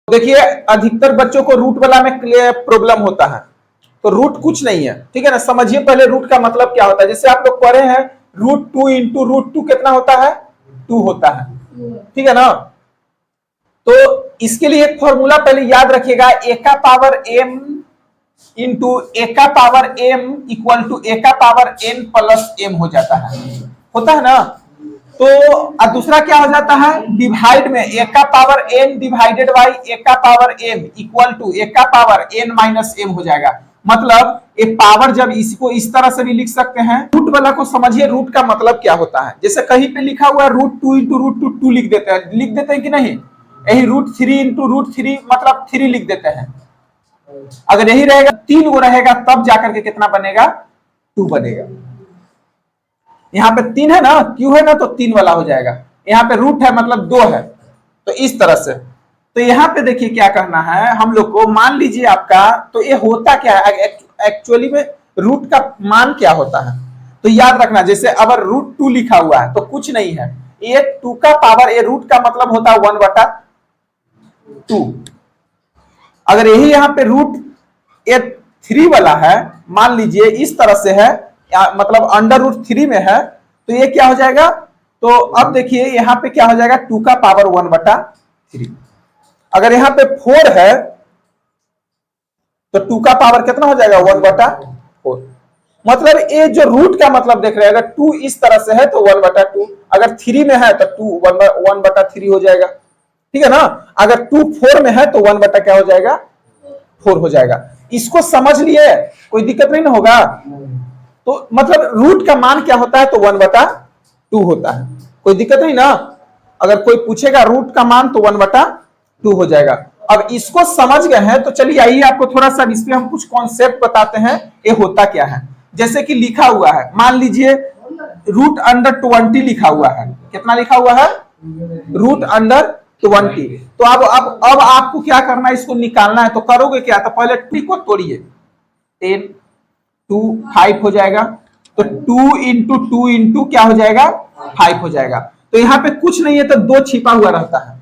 देखिए अधिकतर बच्चों को रूट वाला में प्रॉब्लम होता है, तो रूट कुछ नहीं है, ठीक है ना। समझिए पहले रूट का मतलब क्या होता है। जैसे आप लोग पढ़े हैं √2 इंटू √2 कितना होता है, 2 होता है, ठीक है ना। तो इसके लिए एक फॉर्मूला पहले याद रखिएगा, a का पावर m इंटू a का power m equal to a का पावर n प्लस m हो जाता है, होता है ना। तो दूसरा क्या हो जाता है, डिवाइड में a का power n divided by a का power m equal to a का पावर n माइनस m हो जाएगा। मतलब एक पावर जब इसको इस तरह से भी लिख सकते हैं। रूट वाला को समझिए रूट का मतलब क्या होता है। जैसे कहीं पे लिखा हुआ है √2 इंटू √2 2 लिख देते हैं कि नहीं। यही √3 इंटू √3 मतलब 3 लिख देते हैं। अगर यही रहेगा 3 गो रहेगा तब जाकर के कितना बनेगा, 2 बनेगा। यहाँ पे 3 है ना, क्यों है ना, तो 3 वाला हो जाएगा। यहाँ पे रूट है मतलब 2 है, तो इस तरह से। तो यहाँ पे देखिए क्या करना है हम लोग को, मान लीजिए आपका, तो ये होता क्या है एक्चुअली में, रूट का मान क्या होता है तो याद रखना। जैसे अगर √2 लिखा हुआ है तो कुछ नहीं है, ये 2 का पावर, ये रूट का मतलब होता है 1/2। अगर यही यहाँ पे √3 वाला है, मान लीजिए इस तरह से है, मतलब √3 में है, तो ये क्या हो जाएगा। तो अब देखिए यहाँ पे क्या हो जाएगा, 2 का पावर 1/3। अगर यहाँ पे 4 है तो 2 का पावर कितना हो जाएगा, 1/4। मतलब ये जो रूट का मतलब देख रहे हैं, अगर 2 इस तरह से है तो 1/2, अगर 3 में है तो 2 1/3 हो जाएगा, ठीक है ना। अगर 2 4 में है तो 1 क्या हो जाएगा, 4 हो जाएगा। इसको समझ लिए, कोई दिक्कत नहीं ना होगा। तो मतलब रूट का मान क्या होता है, तो 1/2 होता है, कोई दिक्कत नहीं ना। अगर कोई पूछेगा रूट का मान तो 1/2 हो जाएगा। अब इसको समझ गए हैं तो चलिए आइए आपको थोड़ा सा इस पे हम कुछ कॉन्सेप्ट बताते हैं, ये होता क्या है। जैसे कि लिखा हुआ है, मान लीजिए √20 लिखा हुआ है, कितना लिखा हुआ है, √20। तो अब आपको क्या करना है, इसको निकालना है। तो करोगे क्या, तो पहले ट्री को तोड़िए, 10 2 5 हो जाएगा। तो 2 इंटू 2 इंटू क्या हो जाएगा, 5 हो जाएगा। तो यहाँ पे कुछ नहीं है तो 2 छिपा हुआ रहता है,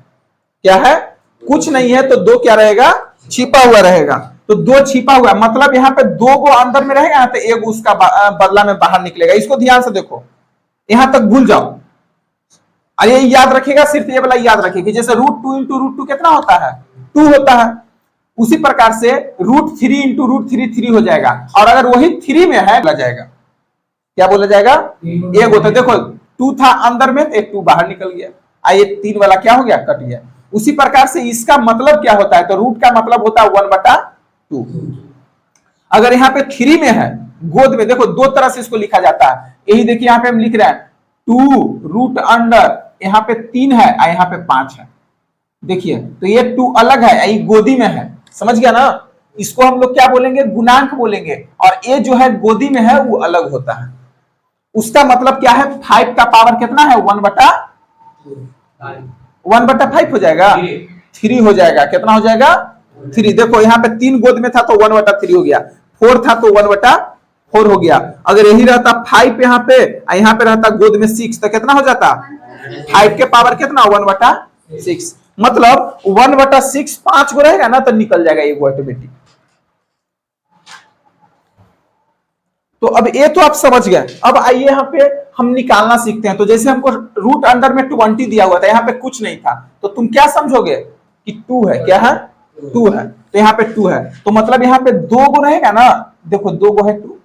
क्या है, कुछ नहीं है तो 2 क्या रहेगा, छिपा हुआ रहेगा। तो 2 छिपा हुआ मतलब यहाँ पे 2 को अंदर में रहेगा तो 1 उसका बदला में बाहर निकलेगा। इसको ध्यान से देखो, यहां तक भूल जाओ। अरे याद रखिएगा, सिर्फ ये वाला याद रखिएगा। जैसे √2 इंटू √2 कितना होता है, 2 होता है। उसी प्रकार से √3 इंटू √3 3 हो जाएगा। और अगर वही 3 में है बोला जाएगा, क्या बोला जाएगा, 1 होता है। देखो 2 था अंदर में, 1 2 बाहर निकल गया, आइए 3 वाला क्या हो गया, कट गया। उसी प्रकार से इसका मतलब क्या होता है, तो रूट का मतलब होता है 1/2। अगर यहाँ पे 3 में है गोद में, देखो 2 तरह से इसको लिखा जाता है। यही देखिए यहाँ पे हम लिख रहे हैं 2 √, यहाँ पे 3 है और यहाँ पे 5 है। देखिए तो ये 2 अलग है, ये गोदी में है, समझ गया ना। इसको हम लोग क्या बोलेंगे, गुणांक बोलेंगे। और ये जो है गोदी में है वो अलग होता है। उसका मतलब क्या है, 5 का पावर कितना है, 1/5 हो जाएगा, 3 हो जाएगा। कितना हो जाएगा, 3। देखो यहाँ पे 3 गोद में था तो 1/3 हो गया, 4 था तो 1/4 हो गया। अगर यही रहता 5 यहाँ पे रहता गोद में 6 तो कितना हो जाता, 5 के पावर कितना, 1/6। मतलब 1/6 5 गो रहेगा ना तो निकल जाएगा ये ऑटोमेटिक। तो अब ये तो आप समझ गए। अब आइए यहाँ पे हम निकालना सीखते हैं। तो जैसे हमको √20 दिया हुआ था, यहाँ पे कुछ नहीं था, तो तुम क्या समझोगे कि 2 है, क्या है, 2 है। तो यहाँ पे 2 है, तो मतलब यहाँ पे 2 गो रहेगा ना। देखो 2 गो है 2,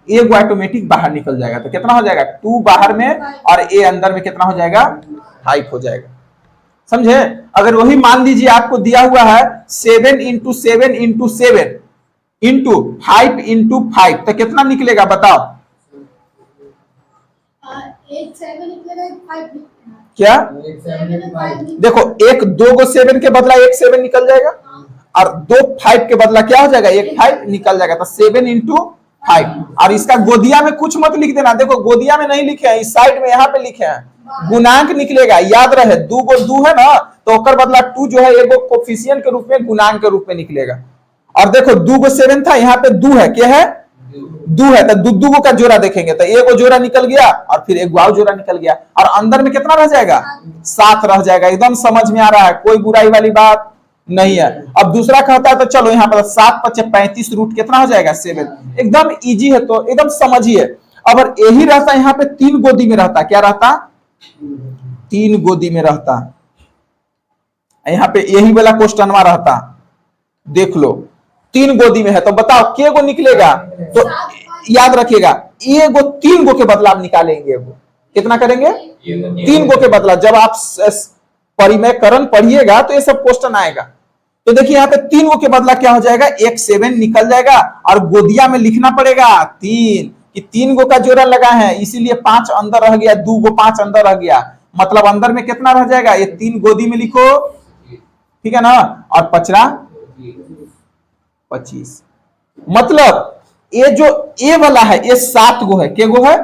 1 गो ऑटोमेटिक बाहर निकल जाएगा। तो कितना हो जाएगा, 2 बाहर में और ए अंदर में कितना हो जाएगा, 5 हो जाएगा। समझे। अगर वही मान लीजिए आपको दिया हुआ है 7 इंटू 7 इंटू 7 इंटू 5 इंटू 5 तो कितना निकलेगा बताओ, 7 निकलेगा, 5 क्या, 7 देखो 2 को 7 के बदला 1 7 निकल जाएगा, और 2 5 के बदला क्या हो जाएगा, 1 5 निकल जाएगा। तो 7 इंटू 5। और इसका गोदिया में कुछ मत लिख देना, देखो गोदिया में नहीं लिखे हैं, इस साइड में यहाँ पे लिखे हैं, गुणांक निकलेगा। याद रहे 2 गो 2 है ना, तो ओकर बदला 2 जो है एगो कोफिशिएंट के रूप में, गुणांक के रूप में निकलेगा। और देखो 2 गो 7 था, यहाँ पे 2 है, क्या है, 2 है। तो 2 का जोड़ा देखेंगे तो 1 जोड़ा निकल गया और फिर 1 जोड़ा निकल गया, और अंदर में कितना रह जाएगा, 7 रह जाएगा। एकदम समझ में आ रहा है, कोई बुराई वाली बात नहीं है। अब दूसरा क्या होता है, तो चलो यहाँ पर 7 × 5 = 35 रूट कितना हो जाएगा 7। एकदम इजी है, तो एकदम समझिए। अगर यही रहता यहाँ पे 3 गोदी में रहता, क्या रहता 3 गोदी में रहता, यहाँ पे यही वाला क्वेश्चनवा रहता, देख लो 3 गोदी में है, तो बताओ के गो निकलेगा। तो याद रखिएगा, ये गो 3 गो के बदला आप निकालेंगे, कितना करेंगे 3 गो के बदला। जब आप परिमयकरण पढ़िएगा तो ये सब क्वेश्चन आएगा। तो देखिए यहाँ पे 3 गो के बदला क्या हो जाएगा, एक 7 निकल जाएगा, और गोदिया में लिखना पड़ेगा 3 कि 3 गो का जोड़ा लगा है, इसीलिए 5 अंदर रह गया, 2 गो 5 अंदर रह गया, मतलब अंदर में कितना रह जाएगा, ये 3 गोदी में लिखो, ठीक है ना। और पचरा 25, मतलब ये जो ए वाला है ये 7 गो है, के गो है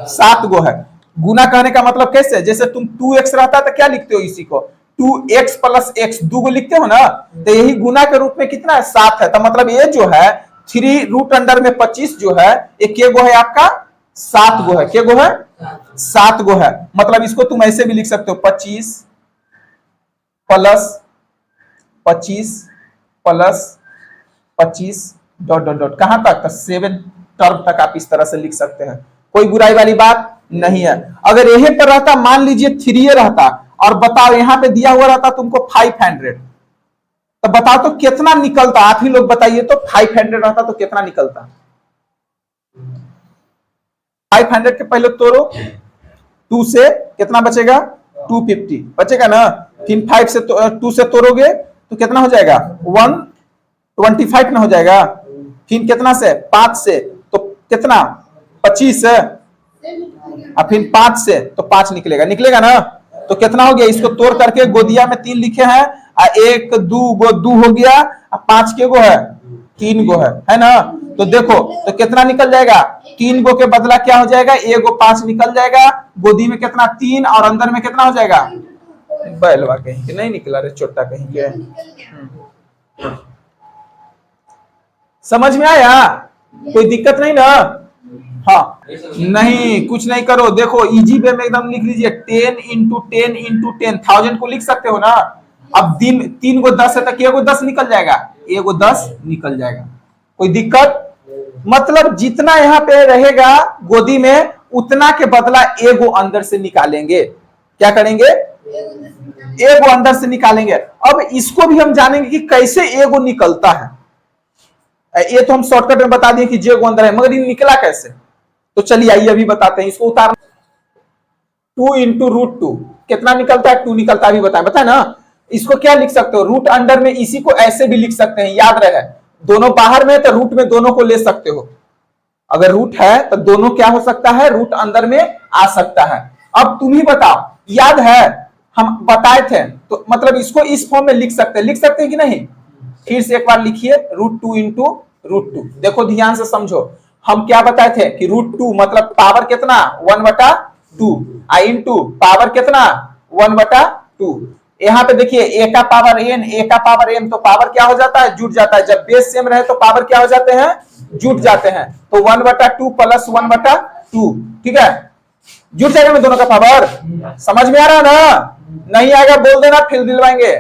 7 गो है। गुना कहने का मतलब कैसे, जैसे तुम 2x रहता तो क्या लिखते हो, इसी को 2x + x 2 गो लिखते हो ना, तो यही गुना के रूप में कितना है 7 है। तो मतलब ये जो है 3 रूट अंडर में 25 जो है ये के गो है आपका 7 गो है, के गो है 7 गो है। मतलब इसको तुम ऐसे भी लिख सकते हो 25 + 25 + 25 ... कहां तक, 7 टर्म तक आप इस तरह से लिख सकते हैं, कोई बुराई वाली बात नहीं है। अगर यही पर रहता, मान लीजिए 3 रहता, और बताओ यहाँ पे दिया हुआ रहता तुमको 500, तो बताओ तो कितना निकलता, आप ही लोग बताइए तो 500 रहता तो कितना निकलता। 500 के पहले तोड़ो, 2 से कितना बचेगा 250 बचेगा ना, फिर 5 से 2 से तोड़ोगे तो कितना हो जाएगा 125 ना हो जाएगा, फिर कितना से 5 से तो कितना 25 है, और फिर 5 से तो 5 निकलेगा ना, तो कितना हो गया, इसको तोड़ करके गोदिया में 3 लिखे हैं, 1 2 गो 2 हो गया, और 5 के गो है 3 गो है ना। तो देखो तो कितना निकल जाएगा, 3 गो के बदला क्या हो जाएगा, 1 गो 5 निकल जाएगा, गोदी में कितना 3, और अंदर में कितना हो जाएगा, बैलवा कहीं के नहीं निकला रे, छोटा कहीं के। समझ में आया, कोई दिक्कत नहीं ना। हाँ नहीं, कुछ नहीं करो, देखो इजी वे में एकदम लिख लीजिए 10 × 10 × 10 1000 को लिख सकते हो ना। अब 3 गो 10 है तो के गो 10 निकल जाएगा, 1 गो 10 निकल जाएगा, कोई दिक्कत। मतलब जितना यहाँ पे रहेगा गोदी में उतना के बदला 1 गो अंदर से निकालेंगे, क्या करेंगे 1 गो अंदर से निकालेंगे। अब इसको भी हम जानेंगे कि कैसे 1 गो निकलता है। ये तो हम शॉर्टकट में बता दिए कि जे गो अंदर है, मगर ये निकला कैसे, तो चलिए आइए अभी बताते हैं। इसको उतारना 2 × √2 कितना निकलता है, 2 निकलता है, अभी बताएं ना। इसको क्या लिख सकते हो, रूट अंडर में, इसी को ऐसे भी लिख सकते हैं, याद रहे दोनों बाहर में तो रूट में दोनों को ले सकते हो, अगर रूट है तो दोनों क्या हो सकता है, रूट अंदर में आ सकता है। अब तुम ही बताओ, याद है हम बताए थे, तो मतलब इसको इस फॉर्म में लिख सकते हैं कि नहीं, फिर से एक बार लिखिए √2 × √2। देखो ध्यान से समझो, हम क्या बताए थे कि √2 मतलब पावर कितना 1/2, इंटू पावर कितना 1/2। यहाँ पे देखिए a का पावर n, तो पावर क्या हो जाता है, जुट जाता है। जब बेस सेम रहे तो पावर क्या हो जाते हैं, जुट जाते हैं। तो 1/2 + 1/2, ठीक है, जुट जाएगा में दोनों का पावर। समझ में आ रहा है ना, नहीं आएगा बोल देना, फिर दिलवाएंगे,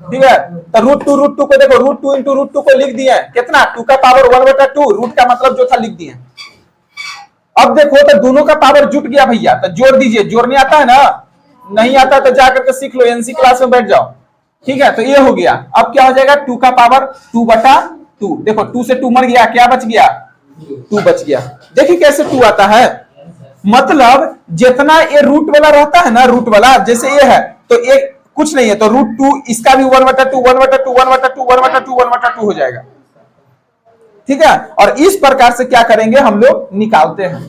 ठीक है। तो √2 को देखो, √2 × √2 को लिख दिए कितना, 2 का पावर 1/2, रूट का मतलब जो था लिख दिए। अब देखो तो दोनों का पावर जुट गया भैया, तो जोड़ दीजिए, जोड़ने आता है ना, नहीं आता तो जाकर के सीख लो, एनसी क्लास में बैठ जाओ, ठीक है। तो ये हो गया, अब क्या हो जाएगा 2 का पावर 2/2, देखो 2 से 2 मर गया, क्या बच गया 2 बच गया। देखिए कैसे 2 आता है, मतलब जितना ये रूट वाला रहता है ना, रूट वाला जैसे ये है तो ये कुछ नहीं है, तो √2 इसका भी 1/2 हो जाएगा, ठीक है। और इस प्रकार से क्या करेंगे हम लोग निकालते हैं।